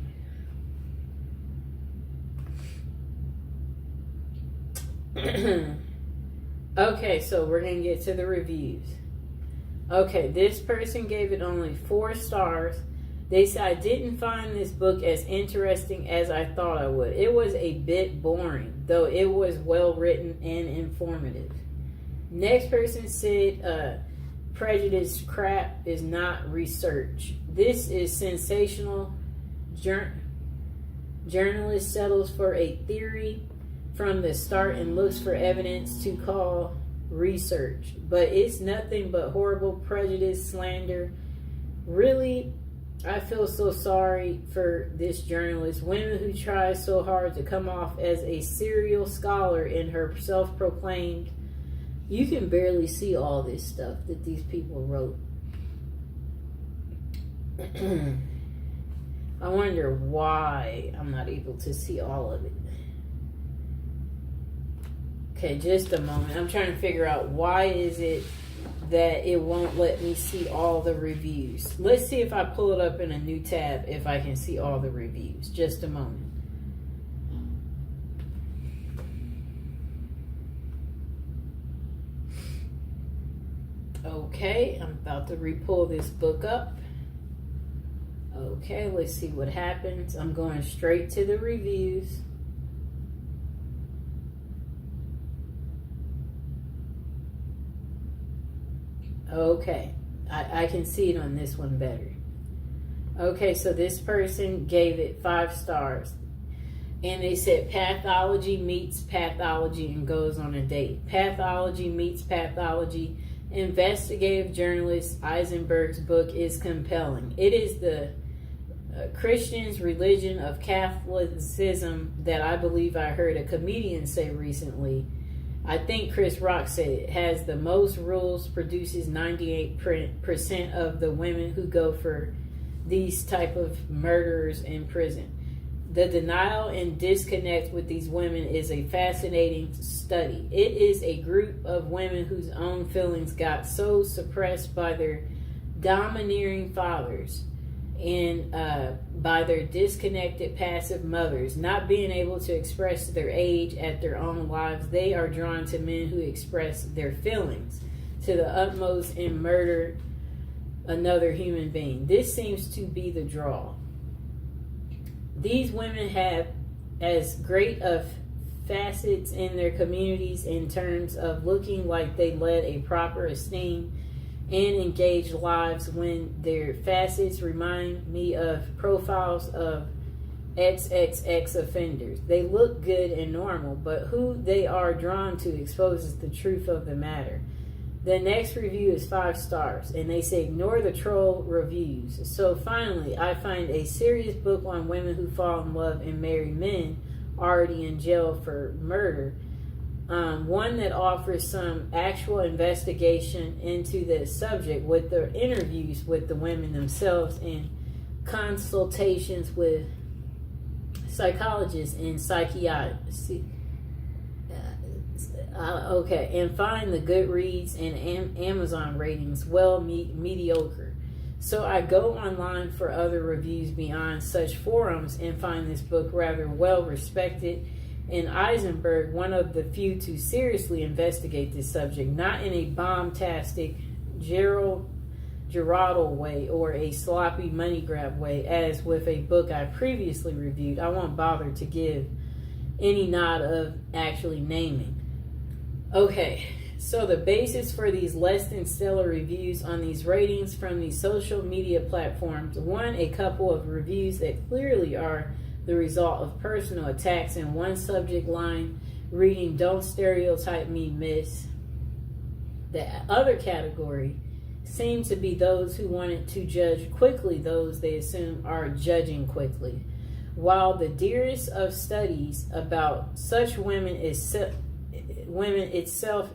Okay, so we're going to get to the reviews. Okay, this person gave it only 4 stars. They said, I didn't find this book as interesting as I thought I would. It was a bit boring, though it was well written and informative. Next person said, prejudice crap is not research. This is sensational. Journalist settles for a theory from the start and looks for evidence to call research. But it's nothing but horrible prejudice, slander. Really, I feel so sorry for this journalist. Women who try so hard to come off as a serial scholar in her self-proclaimed. You can barely see all this stuff that these people wrote. I wonder why I'm not able to see all of it. Okay, just a moment. I'm trying to figure out why is it that it won't let me see all the reviews. Let's see if I pull it up in a new tab if I can see all the reviews. Just a moment. Okay, I'm about to re-pull this book up. Okay, let's see what happens. I'm going straight to the reviews. Okay, I can see it on this one better. Okay, so this person gave it 5 stars. And they said pathology meets pathology and goes on a date. Pathology meets pathology. Investigative journalist Eisenberg's book is compelling. It is the Christian's religion of Catholicism that I believe I heard a comedian say recently. I think Chris Rock said it has the most rules, produces 98% of the women who go for these type of murderers in prison. The denial and disconnect with these women is a fascinating study. It is a group of women whose own feelings got so suppressed by their domineering fathers and by their disconnected passive mothers, not being able to express their age at their own lives. They are drawn to men who express their feelings to the utmost and murder another human being. This seems to be the draw. These women have as great of facets in their communities in terms of looking like they led a proper, esteemed, and engaged lives when their facets remind me of profiles of XXX offenders. They look good and normal, but who they are drawn to exposes the truth of the matter. The next review is 5 stars, and they say ignore the troll reviews. So finally, I find a serious book on women who fall in love and marry men already in jail for murder. One that offers some actual investigation into the subject with the interviews with the women themselves and consultations with psychologists and psychiatrists. Okay, and find the Goodreads and Amazon ratings mediocre. So I go online for other reviews beyond such forums and find this book rather well respected. And Eisenberg, one of the few to seriously investigate this subject, not in a bombastic Geraldo way or a sloppy money grab way, as with a book I previously reviewed. I won't bother to give any nod of actually naming. Okay, So the basis for these less than stellar reviews on these ratings from these social media platforms: one, a couple of reviews that clearly are the result of personal attacks, and one subject line reading "Don't stereotype me, miss." The other category seem to be those who wanted to judge quickly those they assume are judging quickly. While the dearest of studies about such women itself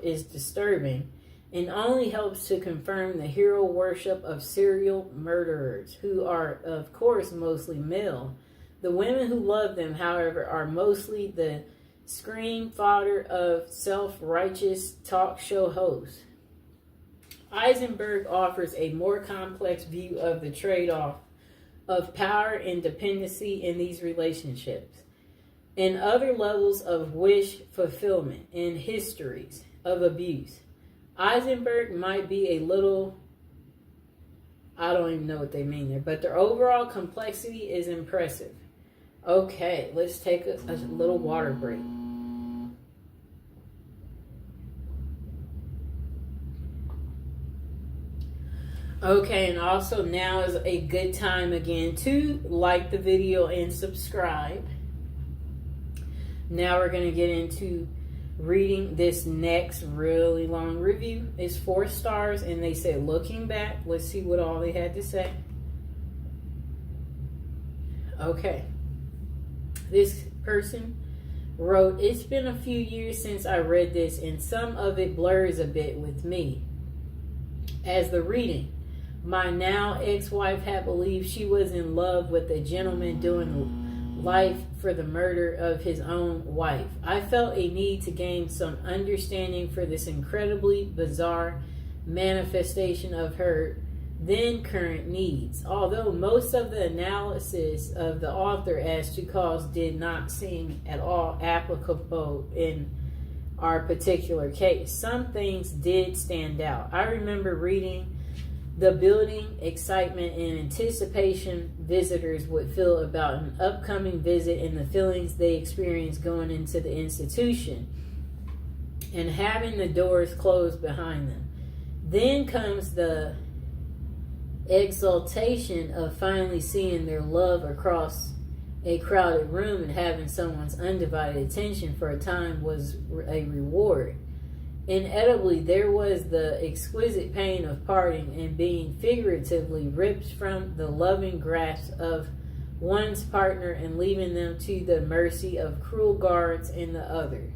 is disturbing and only helps to confirm the hero worship of serial murderers, who are, of course, mostly male. The women who love them, however, are mostly the screen fodder of self-righteous talk show hosts. Eisenberg offers a more complex view of the trade-off of power and dependency in these relationships, and other levels of wish fulfillment and histories of abuse. Eisenberg might be a little, I don't even know what they mean there, but their overall complexity is impressive. Okay, let's take a little water break. Okay, and also now is a good time again to like the video and subscribe. Now we're going to get into reading this next really long review. It's 4 stars, and they said, looking back, let's see what all they had to say. Okay. This person wrote, "It's been a few years since I read this, and some of it blurs a bit with me. As the reading, my now ex-wife had believed she was in love with a gentleman doing life for the murder of his own wife. I felt a need to gain some understanding for this incredibly bizarre manifestation of her then current needs. Although most of the analysis of the author as to cause did not seem at all applicable in our particular case, some things did stand out. I remember reading the building excitement and anticipation visitors would feel about an upcoming visit and the feelings they experienced going into the institution and having the doors closed behind them. Then comes the exaltation of finally seeing their love across a crowded room, and having someone's undivided attention for a time was a reward. Inevitably, there was the exquisite pain of parting and being figuratively ripped from the loving grasp of one's partner and leaving them to the mercy of cruel guards and the other.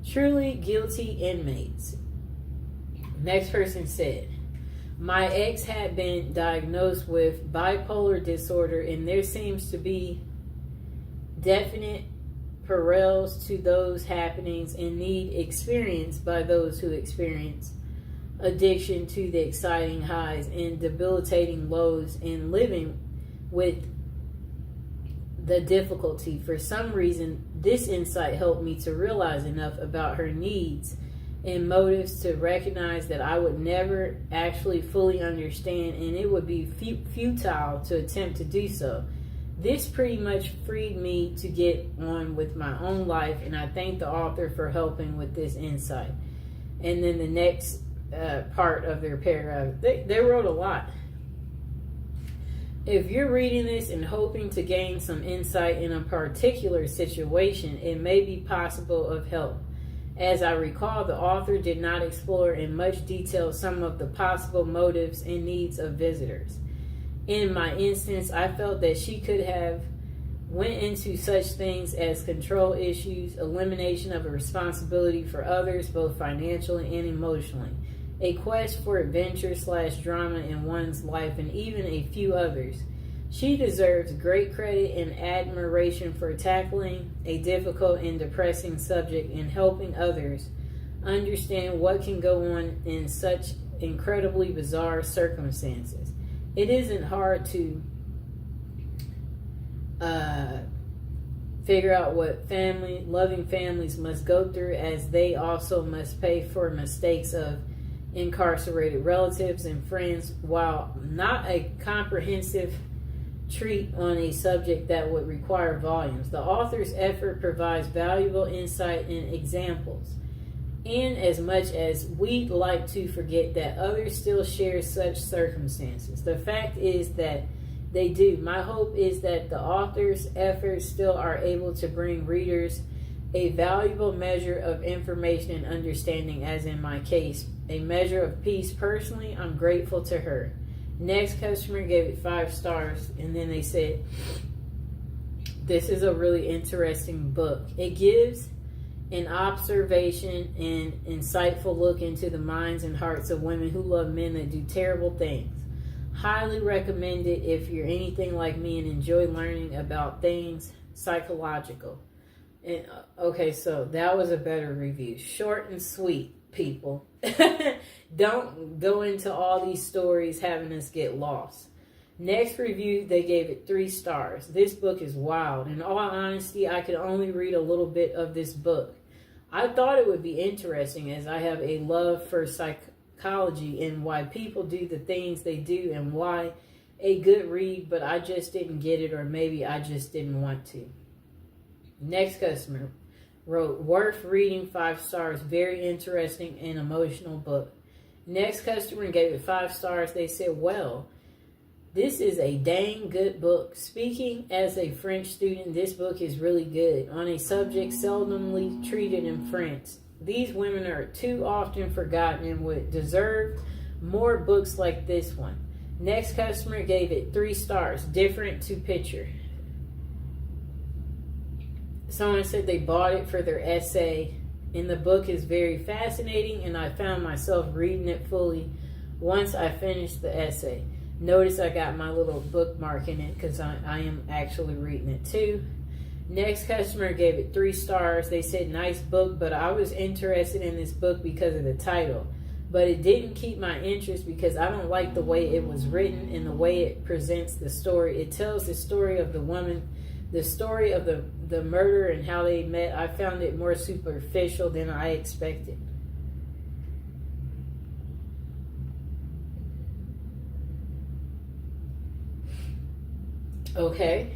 Truly guilty inmates." Next person said, "My ex had been diagnosed with bipolar disorder, and there seems to be definite parallels to those happenings and need experienced by those who experience addiction to the exciting highs and debilitating lows in living with the difficulty. For some reason, this insight helped me to realize enough about her needs and motives to recognize that I would never actually fully understand, and it would be futile to attempt to do so. This pretty much freed me to get on with my own life, and I thank the author for helping with this insight." And then the next part of their paragraph, they wrote a lot. "If you're reading this and hoping to gain some insight in a particular situation, it may be possible of help. As I recall, the author did not explore in much detail some of the possible motives and needs of visitors. In my instance, I felt that she could have went into such things as control issues, elimination of a responsibility for others, both financially and emotionally, a quest for adventure/drama in one's life, and even a few others. She deserves great credit and admiration for tackling a difficult and depressing subject and helping others understand what can go on in such incredibly bizarre circumstances. It isn't hard to figure out what loving families must go through, as they also must pay for mistakes of incarcerated relatives and friends. While not a comprehensive treat on a subject that would require volumes, the author's effort provides valuable insight and examples in as much as we'd like to forget that others still share such circumstances. The fact is that they do. My hope is that the author's efforts still are able to bring readers a valuable measure of information and understanding, as in my case, a measure of peace. Personally, I'm grateful to her. Next customer gave it 5 stars, and then they said, this is a really interesting book. It gives an observation and insightful look into the minds and hearts of women who love men that do terrible things. Highly recommend it if you're anything like me and enjoy learning about things psychological. And okay, so that was a better review. Short and sweet, people. Don't go into all these stories having us get lost. Next review, they gave it 3 stars. This book is wild. In all honesty, I could only read a little bit of this book. I thought it would be interesting, as I have a love for psychology and why people do the things they do and why a good read, but I just didn't get it, or maybe I just didn't want to. Next customer wrote, worth reading, 5 stars, very interesting and emotional book. Next customer gave it 5 stars. They said, well, this is a dang good book. Speaking as a French student, this book is really good on a subject seldomly treated in France. These women are too often forgotten and would deserve more books like this one. Next customer gave it 3 stars, different to picture. Someone said they bought it for their essay, and the book is very fascinating, and I found myself reading it fully once I finished the essay. Notice I got my little bookmark in it because I am actually reading it too. Next customer gave it 3 stars. They said, nice book, but I was interested in this book because of the title. But it didn't keep my interest because I don't like the way it was written and the way it presents the story. It tells the story of the woman, the story of the murder and how they met. I found it more superficial than I expected. Okay.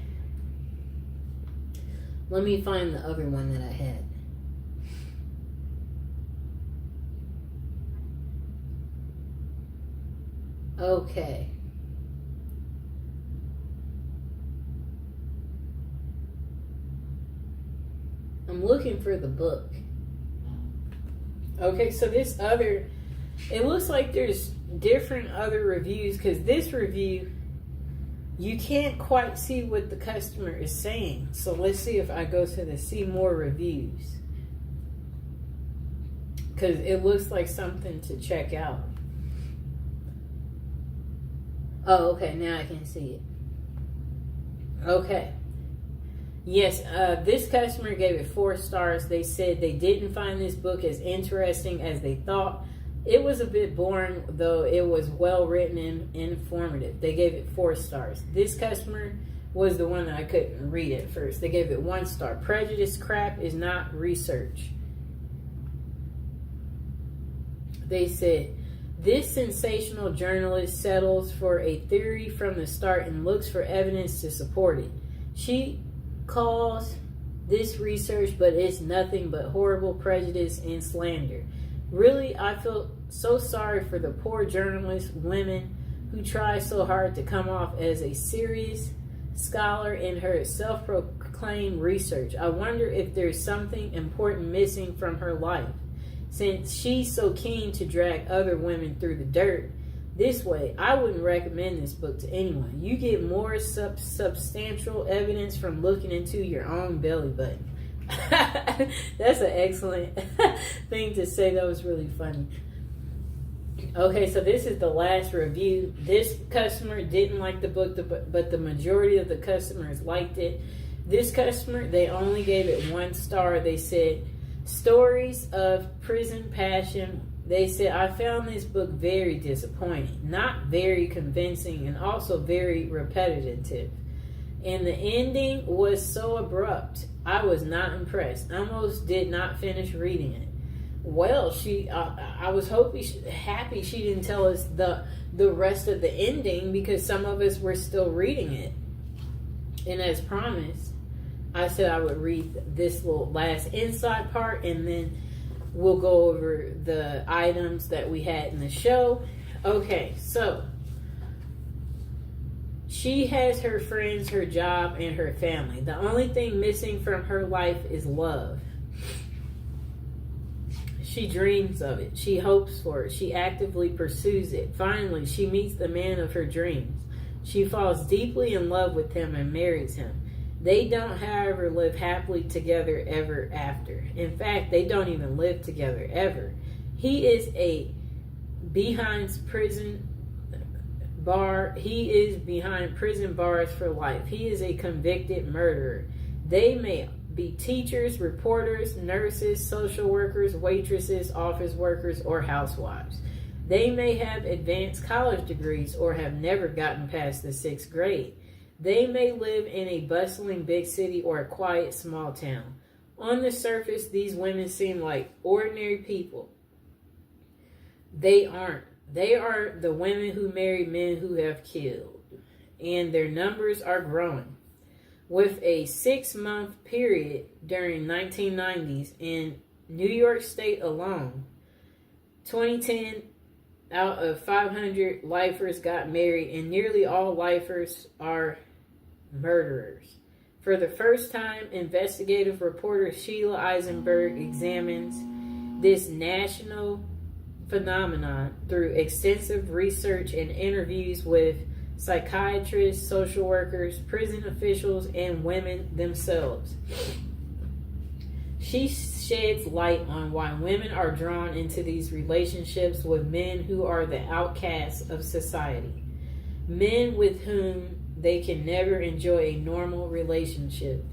Let me find the other one that I had. Okay. I'm looking for the book. Okay, so this other, it looks like there's different other reviews, because this review, you can't quite see what the customer is saying. So let's see if I go to the see more reviews, because it looks like something to check out. Oh, okay, now I can see it. Okay. Yes, this customer gave it 4 stars. They said they didn't find this book as interesting as they thought. It was a bit boring, though it was well written and informative. They gave it 4 stars. This customer was the one that I couldn't read at first. They gave it 1 star. Prejudice crap is not research. They said, this sensational journalist settles for a theory from the start and looks for evidence to support it. She calls this research, but it's nothing but horrible prejudice and slander. Really, I feel so sorry for the poor journalist women who try so hard to come off as a serious scholar in her self-proclaimed research. I wonder if there's something important missing from her life, since she's so keen to drag other women through the dirt this way. I wouldn't recommend this book to anyone. You get more substantial evidence from looking into your own belly button. That's an excellent thing to say. That was really funny. Okay, so this is the last review. This customer didn't like the book, but the majority of the customers liked it. This customer, they only gave it 1 star. They said, stories of prison passion. They said, I found this book very disappointing, not very convincing, and also very repetitive. And the ending was so abrupt. I was not impressed. Almost did not finish reading it. Well, I was happy she didn't tell us the rest of the ending, because some of us were still reading it. And as promised, I said I would read this little last inside part, and then we'll go over the items that we had in the show. Okay, so she has her friends, her job, and her family. The only thing missing from her life is love. She dreams of it. She hopes for it. She actively pursues it. Finally, she meets the man of her dreams. She falls deeply in love with him and marries him. They don't, however, live happily together ever after. In fact, they don't even live together ever. He is behind prison bars for life. He is a convicted murderer. They may be teachers, reporters, nurses, social workers, waitresses, office workers, or housewives. They may have advanced college degrees or have never gotten past the 6th grade. They may live in a bustling big city or a quiet small town. On the surface, these women seem like ordinary people. They aren't. They are the women who marry men who have killed, and their numbers are growing. With a 6-month period during 1990s in New York State alone, 2010 out of 500 lifers got married, and nearly all lifers are murderers. For the first time, investigative reporter Sheila Eisenberg examines this national phenomenon through extensive research and interviews with psychiatrists, social workers, prison officials, and women themselves. She sheds light on why women are drawn into these relationships with men who are the outcasts of society, men with whom they can never enjoy a normal relationship.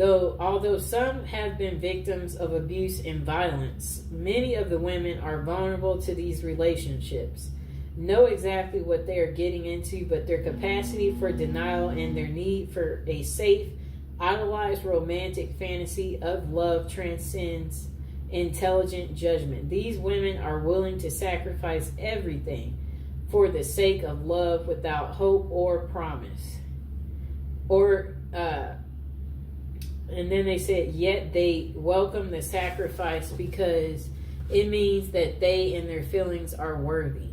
Although some have been victims of abuse and violence, many of the women are vulnerable to these relationships, know exactly what they are getting into, but their capacity for denial and their need for a safe, idolized romantic fantasy of love transcends intelligent judgment. These women are willing to sacrifice everything for the sake of love without hope or promise. And then they said, yet they welcome the sacrifice because it means that they and their feelings are worthy.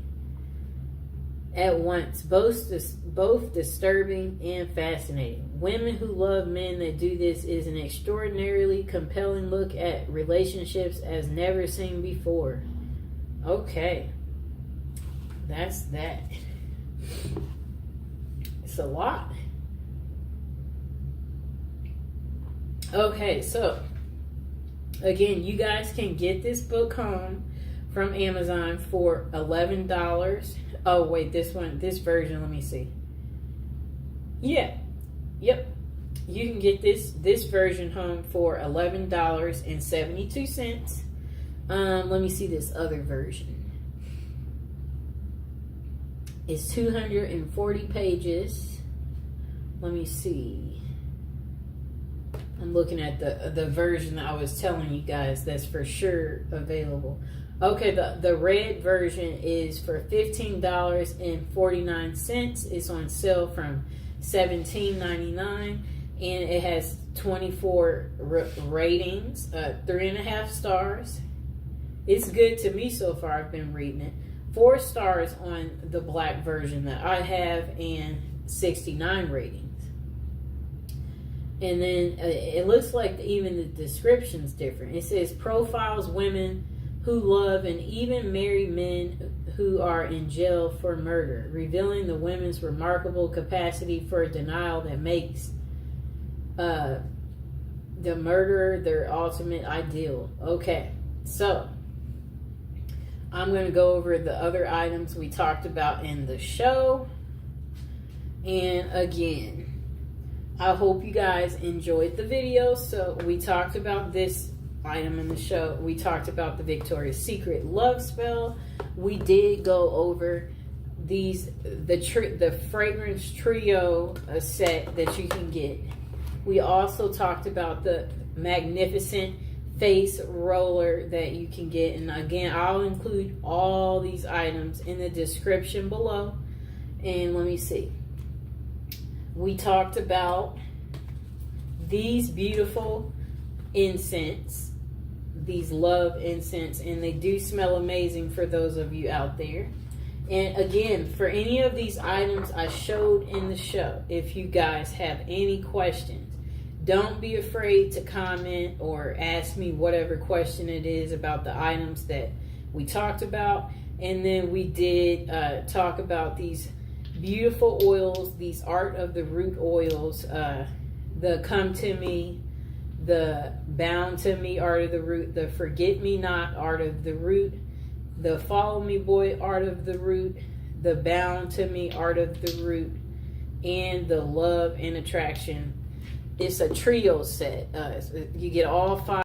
At once, both disturbing and fascinating. Women who love men that do this is an extraordinarily compelling look at relationships as never seen before. Okay. That's that. It's a lot. Okay, so again, you guys can get this book home from Amazon for $11. Oh wait, this version, let me see. Yep. You can get this version home for $11.72. Let me see this other version. It's 240 pages. Let me see. I'm looking at the version that I was telling you guys that's for sure available. Okay, the red version is for $15.49. It's on sale from $17.99, and it has 24 ratings, 3.5 stars. It's good to me so far. I've been reading it. 4 stars on the black version that I have, and 69 ratings. And then it looks like even the description's different. It says profiles women who love and even marry men who are in jail for murder, revealing the women's remarkable capacity for denial that makes the murderer their ultimate ideal. Okay, so I'm going to go over the other items we talked about in the show. And again, I hope you guys enjoyed the video. So we talked about this item in the show. We talked about the Victoria's Secret love spell. We did go over the fragrance trio set that you can get. We also talked about the magnificent face roller that you can get. And again, I'll include all these items in the description below. And let me see. We talked about these beautiful incense, these love incense, and they do smell amazing for those of you out there. And again, for any of these items I showed in the show, if you guys have any questions, don't be afraid to comment or ask me whatever question it is about the items that we talked about. And then we did talk about these beautiful oils, these Art of the Root oils, the Come to Me, the Bound to Me Art of the Root, the Forget Me Not Art of the Root, the Follow Me Boy Art of the Root, the Bound to Me Art of the Root, and the Love and Attraction. It's a trio set. You get all 5